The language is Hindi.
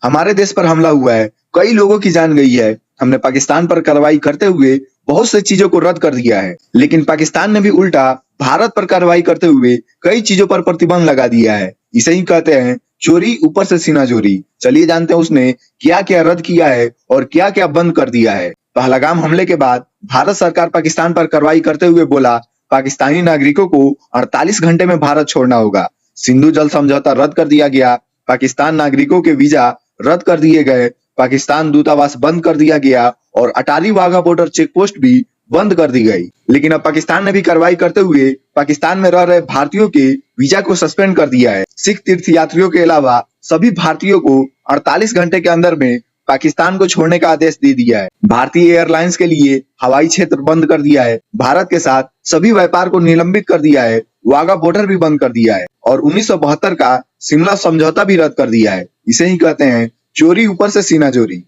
हमारे देश पर हमला हुआ है, कई लोगों की जान गई है। हमने पाकिस्तान पर कार्रवाई करते हुए बहुत सी चीजों को रद्द कर दिया है, लेकिन पाकिस्तान ने भी उल्टा भारत पर कार्रवाई करते हुए कई चीजों पर प्रतिबंध लगा दिया है। इसे ही कहते हैं चोरी ऊपर से सीना चोरी। चलिए जानते हैं उसने क्या क्या रद्द किया है और क्या क्या बंद कर दिया है। पहलगाम हमले के बाद भारत सरकार पाकिस्तान पर कार्रवाई करते हुए बोला, पाकिस्तानी नागरिकों को 48 घंटे में भारत छोड़ना होगा। सिंधु जल समझौता रद्द कर दिया गया। पाकिस्तान नागरिकों के वीजा रद्द कर दिए गए। पाकिस्तान दूतावास बंद कर दिया गया और Attari Wagah border check post भी बंद कर दी गई। लेकिन अब पाकिस्तान ने भी कार्रवाई करते हुए पाकिस्तान में रह रहे भारतीयों के वीजा को सस्पेंड कर दिया है। सिख तीर्थयात्रियों के अलावा सभी भारतीयों को 48 घंटे के अंदर में पाकिस्तान को छोड़ने का आदेश दे दिया है। भारतीय एयरलाइंस के लिए हवाई क्षेत्र बंद कर दिया है। भारत के साथ सभी व्यापार को निलंबित कर दिया है। वाघा बॉर्डर भी बंद कर दिया है और 1972 का शिमला समझौता भी रद्द कर दिया है। इसे ही कहते हैं चोरी ऊपर से सीना चोरी।